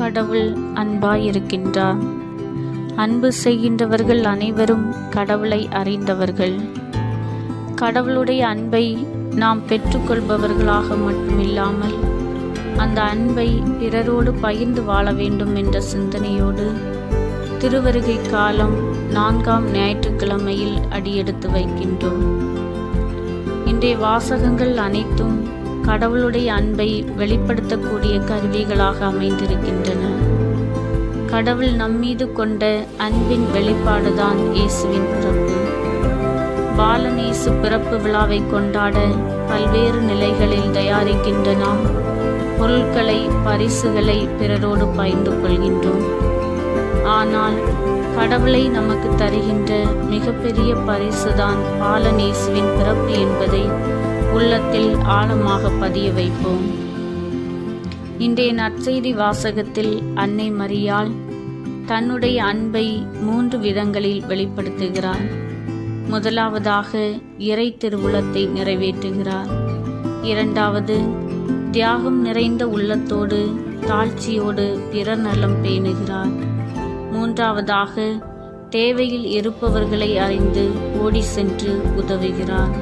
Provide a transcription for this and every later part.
கடவுள் அன்பாயிருக்கின்றார். அன்பு செய்கின்றவர்கள் அனைவரும் கடவுளை அறிந்தவர்கள். கடவுளுடைய அன்பை நாம் பெற்றுக்கொள்பவர்களாக மட்டுமில்லாமல் அந்த அன்பை பிறரோடு பகிர்ந்து வாழ வேண்டும் என்ற சிந்தனையோடு திருவருகை காலம் 4ஆம் ஞாயிற்றுக்கிழமையில் அடியெடுத்து வைக்கின்றோம். இன்றைய வாசகங்கள் அனைத்தும் கடவுளுடைய அன்பை வெளிப்படுத்தக்கூடிய கருவிகளாக அமைந்திருக்கின்றன. கடவுள் நம்மீது கொண்ட அன்பின் வெளிப்பாடுதான் இயேசுவின் பிறப்பு. பாலன் இயேசு பிறப்பு விழாவை கொண்டாட பல்வேறு நிலைகளில் தயாரிக்கின்ற நாம் பொருட்களை, பரிசுகளை பிறரோடு பகிர்ந்து கொள்கின்றோம். ஆனால் கடவுளை நமக்கு தருகின்ற மிகப்பெரிய பரிசுதான் பாலன் இயேசுவின் பிறப்பு என்பதை உள்ளத்தில் ஆழமாக பதிய வைப்போம். இன்றைய நற்செய்தி வாசகத்தில் அன்னை மரியாள் தன்னுடைய அன்பை 3 விதங்களில் வெளிப்படுத்துகிறார். முதலாவதாக இறை திருவுளத்தை நிறைவேற்றுகிறார். இரண்டாவது, தியாகம் நிறைந்த உள்ளத்தோடு தாழ்ச்சியோடு பிறர் நலம் பேணுகிறார். மூன்றாவதாக, தேவையில் இருப்பவர்களை அறிந்து ஓடி சென்று உதவுகிறார்.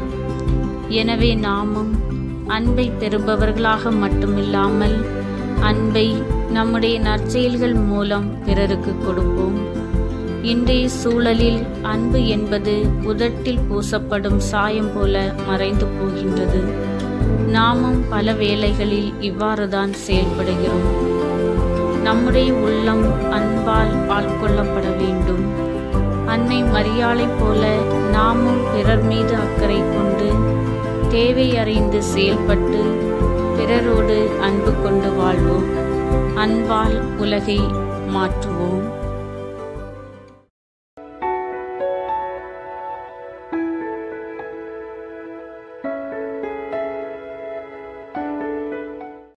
எனவே நாமும் அன்பை பெறுபவர்களாக மட்டுமில்லாமல் அன்பை நம்முடைய நற்செயல்கள் மூலம் பிறருக்கு கொடுப்போம். இன்றைய சூழலில் அன்பு என்பது உதட்டில் பூசப்படும் சாயம் போல மறைந்து போகின்றது. நாமும் பல வேளைகளில் இவ்வாறுதான் செயல்படுகிறோம். நம்முடைய உள்ளம் அன்பால் ஆட்கொள்ளப்பட வேண்டும். அன்னை மரியாளைப் போல நாமும் பிறர் மீது அக்கறை கொண்டு தேவை அறிந்து செயல்பட்டு பிறரோடு அன்பு கொண்டு வாழ்வோம். அன்பால் உலகை மாற்றுவோம்.